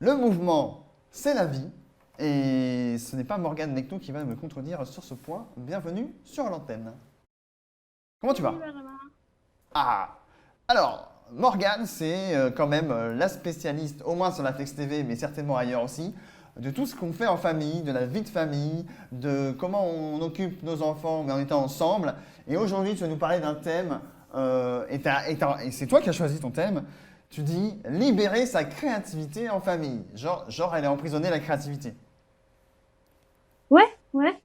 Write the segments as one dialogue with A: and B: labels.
A: Le mouvement, c'est la vie. Et ce n'est pas Morgane Necto qui va me contredire sur ce point. Bienvenue sur l'antenne. Comment tu
B: Salut
A: vas?
B: Benjamin.
A: Ah, alors, Morgane, c'est quand même la spécialiste, au moins sur la Flex TV, mais certainement ailleurs aussi, de tout ce qu'on fait en famille, de la vie de famille, de comment on occupe nos enfants mais en étant ensemble. Et aujourd'hui, tu vas nous parler d'un thème, et c'est toi qui as choisi ton thème. Tu dis libérer sa créativité en famille. Genre elle est emprisonnée, la créativité.
B: Ouais, ouais.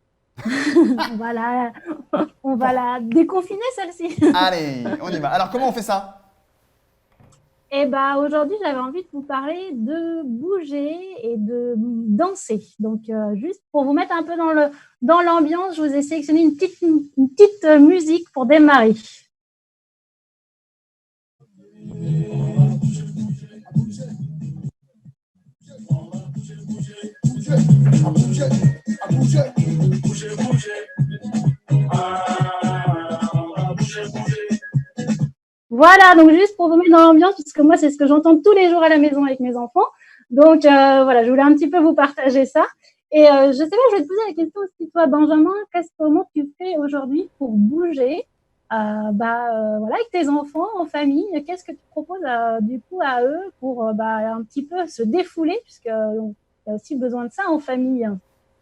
B: On va la, on va
A: Bon,
B: la déconfiner celle-ci.
A: allez, on y va. Alors, comment on fait ça?
B: Et bah aujourd'hui, j'avais envie de vous parler de bouger et de danser. Donc juste pour vous mettre un peu dans l'ambiance, je vous ai sélectionné une petite musique pour démarrer. Voilà, donc juste pour vous mettre dans l'ambiance, puisque moi c'est ce que j'entends tous les jours à la maison avec mes enfants. Donc voilà, je voulais un petit peu vous partager ça. Et je sais pas, je vais te poser la question aussi, toi, Benjamin, comment tu fais aujourd'hui pour bouger voilà, avec tes enfants en famille? Qu'est-ce que tu proposes du coup à eux pour un petit peu se défouler, puisque y a aussi besoin de ça en famille.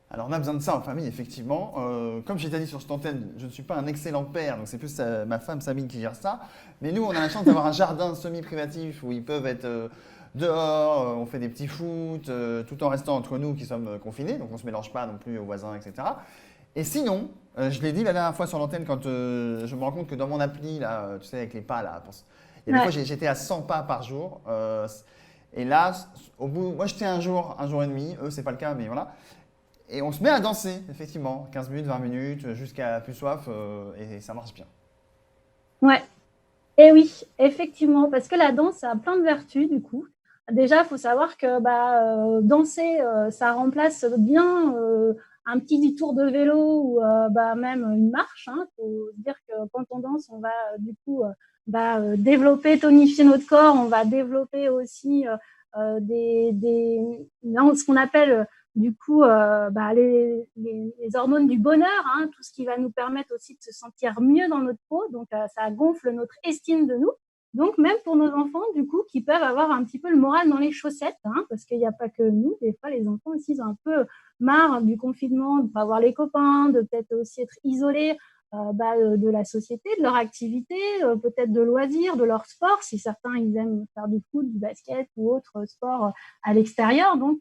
A: Alors, on a besoin de ça en famille, effectivement. Comme j'ai déjà dit sur cette antenne, je ne suis pas un excellent père, donc c'est plus ma femme Sabine qui gère ça. Mais nous, on a la chance d'avoir un jardin semi-privatif où ils peuvent être dehors, on fait des petits foot, tout en restant entre nous qui sommes confinés, donc on ne se mélange pas non plus aux voisins, etc. Et sinon, je l'ai dit la dernière fois sur l'antenne quand je me rends compte que dans mon appli, là, tu sais, avec les pas, là, il y a des fois
B: Ouais.
A: j'étais à 100 pas par jour. Et là, au bout, moi j'étais un jour et demi, eux c'est pas le cas, mais voilà. Et on se met à danser, effectivement, 15 minutes, 20 minutes, jusqu'à plus soif, et ça marche bien.
B: Ouais. Et oui, effectivement, parce que la danse, ça a plein de vertus, du coup. Déjà, il faut savoir que danser, ça remplace bien un petit tour de vélo ou même une marche. Il faut se dire que quand on danse, on va du coup développer, tonifier notre corps. On va développer aussi non, ce qu'on appelle du coup les hormones du bonheur, tout ce qui va nous permettre aussi de se sentir mieux dans notre peau. Donc, ça gonfle notre estime de nous. Donc, même pour nos enfants, du coup, qui peuvent avoir un petit peu le moral dans les chaussettes, parce qu'il n'y a pas que nous, des fois, les enfants aussi, ils ont un peu marre du confinement, de ne pas voir les copains, de peut-être aussi être isolés de la société, de leur activité, peut-être de loisirs, de leur sport, si certains, ils aiment faire du foot, du basket ou autre sport à l'extérieur. Donc,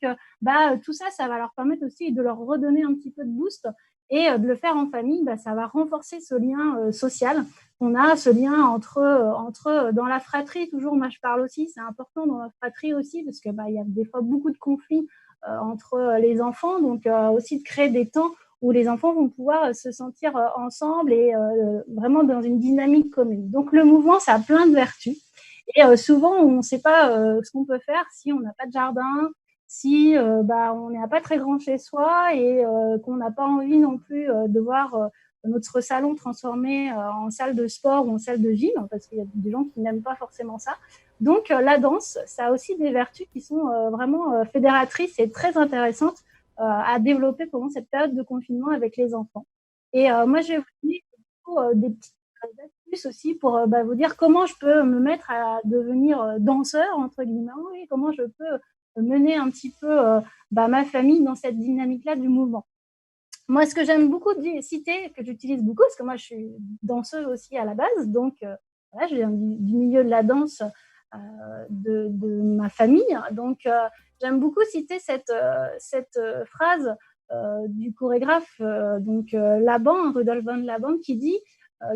B: tout ça, ça va leur permettre aussi de leur redonner un petit peu de boost et de le faire en famille, ça va renforcer ce lien social. On a ce lien entre dans la fratrie, toujours, moi je parle aussi, c'est important dans la fratrie aussi, parce que il y a des fois beaucoup de conflits entre les enfants, donc aussi de créer des temps où les enfants vont pouvoir se sentir ensemble et vraiment dans une dynamique commune. Donc le mouvement, ça a plein de vertus. Et souvent, on ne sait pas ce qu'on peut faire si on n'a pas de jardin, si on n'est pas très grand chez soi et qu'on n'a pas envie non plus de voir notre salon transformé en salle de sport ou en salle de gym, parce qu'il y a des gens qui n'aiment pas forcément ça. Donc la danse, ça a aussi des vertus qui sont vraiment fédératrices et très intéressantes à développer pendant cette période de confinement avec les enfants. Et moi, je vais vous donner des petites astuces aussi pour vous dire comment je peux me mettre à devenir danseur, entre guillemets, et comment je peux mener un petit peu ma famille dans cette dynamique-là du mouvement. Moi, ce que j'aime beaucoup citer, que j'utilise beaucoup, parce que moi, je suis danseuse aussi à la base, donc voilà, je viens du milieu de la danse de ma famille. Donc, j'aime beaucoup citer cette phrase du chorégraphe Laban, Rudolf von Laban, qui dit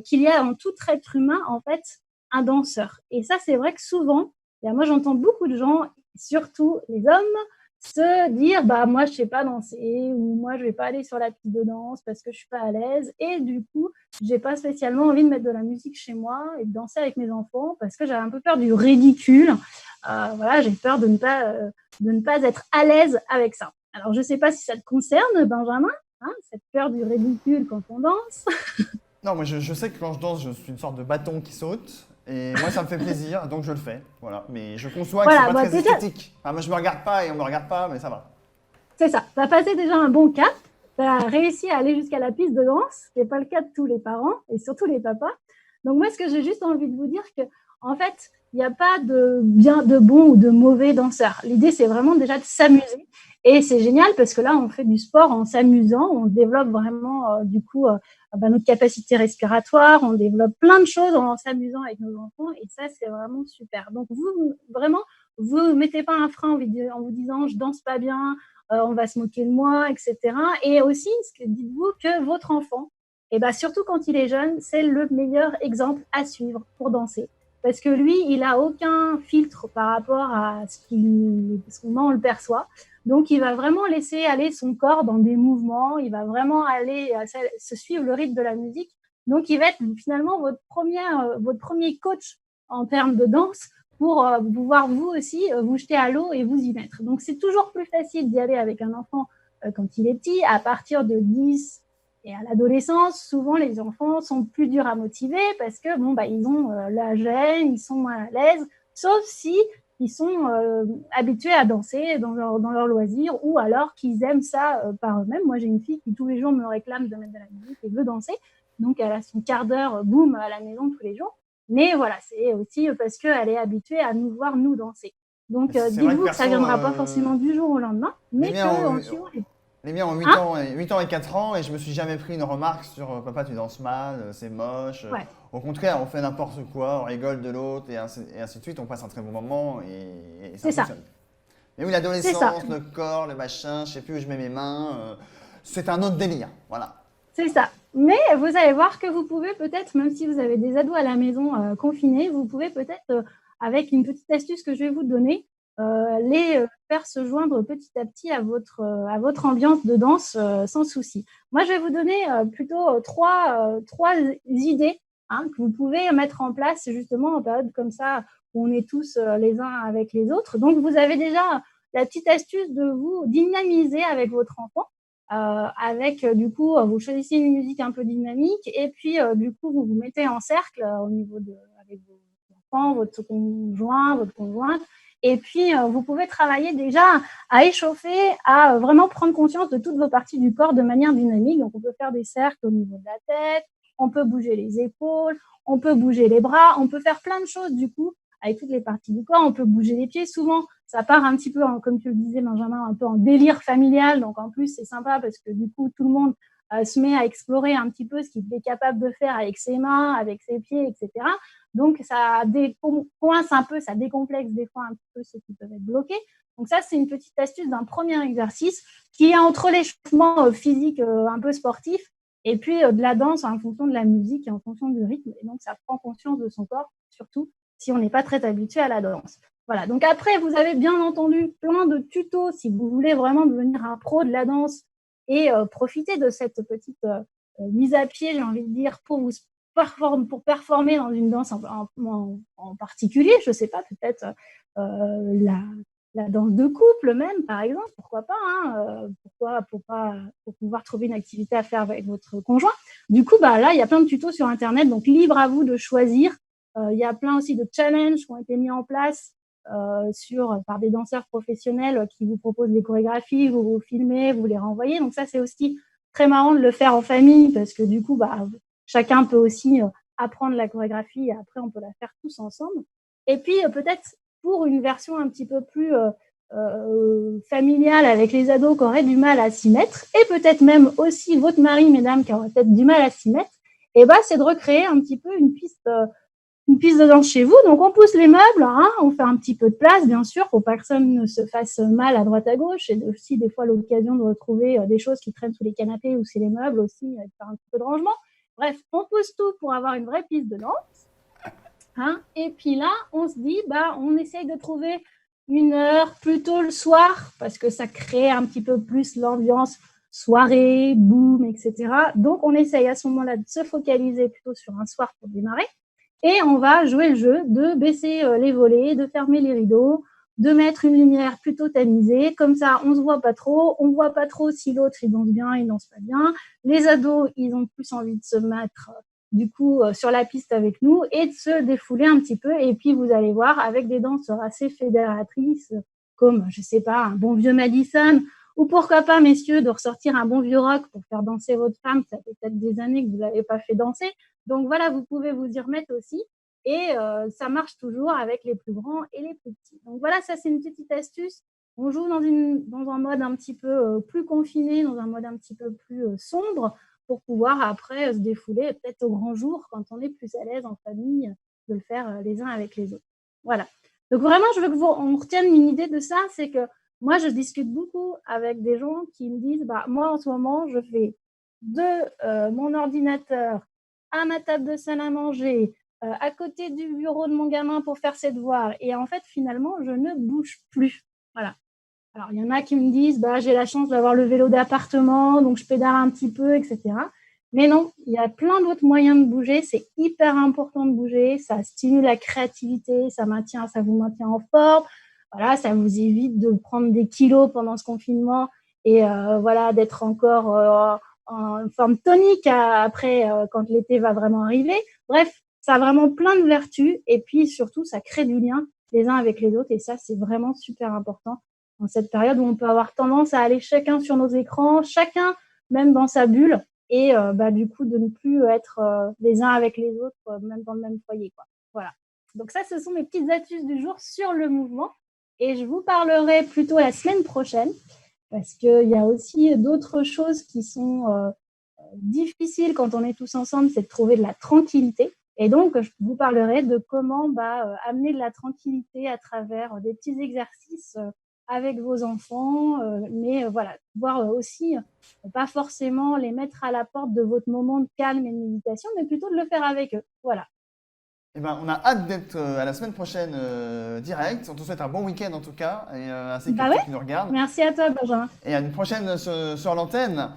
B: qu'il y a en tout être humain, en fait, un danseur. Et ça, c'est vrai que souvent, moi, j'entends beaucoup de gens, surtout les hommes, se dire moi je sais pas danser ou moi je vais pas aller sur la piste de danse parce que je suis pas à l'aise et du coup j'ai pas spécialement envie de mettre de la musique chez moi et de danser avec mes enfants parce que j'ai un peu peur du ridicule. Voilà, j'ai peur de ne pas être à l'aise avec ça. Alors je sais pas si ça te concerne, Benjamin, cette peur du ridicule quand on danse.
A: Non, moi je sais que quand je danse, je suis une sorte de bâton qui saute. Et moi, ça me fait plaisir, donc je le fais. Voilà. Mais je conçois que c'est
B: Voilà,
A: pas
B: bah,
A: très
B: déjà,
A: esthétique. Enfin, moi, je me regarde pas et on me regarde pas, mais ça va.
B: c'est ça. Tu as passé déjà un bon cap. Tu as réussi à aller jusqu'à la piste de danse, ce qui n'est pas le cas de tous les parents et surtout les papas. Donc, moi, ce que j'ai juste envie de vous dire, que en fait, il n'y a pas de bon ou de mauvais danseurs. L'idée, c'est vraiment déjà de s'amuser. Et c'est génial parce que là, on fait du sport en s'amusant. On développe vraiment, notre capacité respiratoire. On développe plein de choses en s'amusant avec nos enfants. Et ça, c'est vraiment super. Donc, vous, vraiment, vous ne mettez pas un frein en vous disant, je danse pas bien, on va se moquer de moi, etc. Et aussi, dites-vous que votre enfant, et ben surtout quand il est jeune, c'est le meilleur exemple à suivre pour danser. Parce que lui, il n'a aucun filtre par rapport à comment on le perçoit. Donc, il va vraiment laisser aller son corps dans des mouvements. Il va vraiment aller se suivre le rythme de la musique. Donc, il va être finalement votre premier coach en termes de danse pour pouvoir vous aussi vous jeter à l'eau et vous y mettre. Donc, c'est toujours plus facile d'y aller avec un enfant quand il est petit. À partir de 10 et à l'adolescence, souvent, les enfants sont plus durs à motiver parce que ils ont la gêne, ils sont moins à l'aise, sauf si ils sont habitués à danser dans leur loisir ou alors qu'ils aiment ça par eux-mêmes. Moi, j'ai une fille qui tous les jours me réclame de mettre de la musique et veut danser. Donc, elle a son quart d'heure, boum, à la maison tous les jours. Mais voilà, c'est aussi parce qu'elle est habituée à nous voir nous danser. Donc,
A: C'est vrai que
B: dites-vous que ça ne
A: perso,
B: viendra pas forcément du jour au lendemain,
A: les
B: mais
A: miens ont,
B: qu'en suivant les...
A: les miens ont 8
B: Hein?
A: ans, 8 ans et 4 ans et je me suis jamais pris une remarque sur papa, tu danses mal, c'est moche.
B: Ouais,
A: Au contraire, on fait n'importe quoi, on rigole de l'autre et ainsi de suite. On passe un très bon moment et ça
B: c'est ça.
A: fonctionne. Mais oui,
B: C'est ça.
A: l'adolescence, le corps, le machin, je sais plus où je mets mes mains, c'est un autre délire. Voilà.
B: C'est ça. Mais vous allez voir que vous pouvez peut-être, même si vous avez des ados à la maison confinés, vous pouvez peut-être, avec une petite astuce que je vais vous donner, les faire se joindre petit à petit à votre ambiance de danse sans souci. Moi, je vais vous donner plutôt trois idées que vous pouvez mettre en place justement en période comme ça où on est tous les uns avec les autres. Donc, vous avez déjà la petite astuce de vous dynamiser avec votre enfant avec du coup vous choisissez une musique un peu dynamique et puis du coup vous vous mettez en cercle au niveau de avec vos enfants, votre conjoint, votre conjointe et puis vous pouvez travailler déjà à échauffer, à vraiment prendre conscience de toutes vos parties du corps de manière dynamique. Donc on peut faire des cercles au niveau de la tête, on peut bouger les épaules, on peut bouger les bras, on peut faire plein de choses du coup avec toutes les parties du corps, on peut bouger les pieds. Souvent ça part un petit peu, comme tu le disais Benjamin, un peu en délire familial. Donc en plus, c'est sympa parce que du coup, tout le monde se met à explorer un petit peu ce qu'il est capable de faire avec ses mains, avec ses pieds, etc. Donc ça décoince un peu, ça décomplexe des fois un petit peu ceux qui peuvent être bloqués. Donc ça, c'est une petite astuce d'un premier exercice qui est entre l'échauffement physique un peu sportif et puis de la danse en fonction de la musique et en fonction du rythme. Et donc ça prend conscience de son corps, surtout si on n'est pas très habitué à la danse. Voilà, donc après, vous avez bien entendu plein de tutos si vous voulez vraiment devenir un pro de la danse et profiter de cette petite mise à pied, j'ai envie de dire, pour performer dans une danse en particulier. Je ne sais pas, peut-être la danse de couple même, par exemple, pourquoi pas, pour pouvoir trouver une activité à faire avec votre conjoint. Du coup, là, il y a plein de tutos sur Internet, donc libre à vous de choisir. Il y a plein aussi de challenges qui ont été mis en place par des danseurs professionnels qui vous proposent des chorégraphies, vous vous filmez, vous les renvoyez. Donc ça, c'est aussi très marrant de le faire en famille parce que du coup, chacun peut aussi apprendre la chorégraphie et après, on peut la faire tous ensemble. Et puis, peut-être pour une version un petit peu plus familiale avec les ados qui auraient du mal à s'y mettre et peut-être même aussi votre mari, mesdames, qui auraient peut-être du mal à s'y mettre, c'est de recréer un petit peu une piste de danse chez vous. Donc, on pousse les meubles, on fait un petit peu de place, bien sûr, pour que personne ne se fasse mal à droite à gauche. Et aussi, des fois, l'occasion de retrouver des choses qui traînent sous les canapés ou sous les meubles aussi, de faire un petit peu de rangement. Bref, on pousse tout pour avoir une vraie piste de danse. Et puis là, on se dit, on essaye de trouver une heure plutôt le soir, parce que ça crée un petit peu plus l'ambiance soirée, boom, etc. Donc, on essaye à ce moment-là de se focaliser plutôt sur un soir pour démarrer. Et on va jouer le jeu de baisser les volets, de fermer les rideaux, de mettre une lumière plutôt tamisée. Comme ça, on se voit pas trop. On voit pas trop si l'autre, il danse bien, il danse pas bien. Les ados, ils ont plus envie de se mettre du coup sur la piste avec nous et de se défouler un petit peu. Et puis vous allez voir, avec des danses assez fédératrices, comme, je sais pas, un bon vieux Madison, ou pourquoi pas, messieurs, de ressortir un bon vieux rock pour faire danser votre femme. Ça fait peut-être des années que vous l'avez pas fait danser. Donc voilà, vous pouvez vous y remettre aussi. Et ça marche toujours avec les plus grands et les plus petits. Donc voilà, ça c'est une petite astuce. On joue dans un mode un petit peu plus confiné, dans un mode un petit peu plus sombre, pour pouvoir après se défouler peut-être au grand jour quand on est plus à l'aise en famille de le faire les uns avec les autres. Voilà. Donc vraiment, je veux qu'on retienne une idée de ça, c'est que moi, je discute beaucoup avec des gens qui me disent, bah, moi, en ce moment, je fais de mon ordinateur à ma table de salle à manger, à côté du bureau de mon gamin pour faire ses devoirs. Et en fait, finalement, je ne bouge plus. Voilà. Alors, il y en a qui me disent, bah, j'ai la chance d'avoir le vélo d'appartement, donc je pédale un petit peu, etc. Mais non, il y a plein d'autres moyens de bouger. C'est hyper important de bouger. Ça stimule la créativité, ça vous maintient en forme. Voilà, ça vous évite de prendre des kilos pendant ce confinement et voilà, d'être encore en forme tonique après quand l'été va vraiment arriver. Bref, ça a vraiment plein de vertus et puis surtout, ça crée du lien les uns avec les autres et ça, c'est vraiment super important dans cette période où on peut avoir tendance à aller chacun sur nos écrans, chacun même dans sa bulle et du coup de ne plus être les uns avec les autres, même dans le même foyer, quoi. Voilà. Donc ça, ce sont mes petites astuces du jour sur le mouvement et je vous parlerai plutôt la semaine prochaine parce qu'il y a aussi d'autres choses qui sont difficiles quand on est tous ensemble, c'est de trouver de la tranquillité. Et donc, je vous parlerai de comment amener de la tranquillité à travers des petits exercices avec vos enfants, mais voilà, pouvoir aussi, pas forcément les mettre à la porte de votre moment de calme et de méditation, mais plutôt de le faire avec eux. Voilà.
A: Eh ben, on a hâte d'être à la semaine prochaine direct. On te souhaite un bon week-end en tout cas, et ainsi que
B: Bah
A: ceux
B: ouais,
A: qui nous regardent.
B: merci à toi, Benjamin.
A: Et à une prochaine sur l'antenne.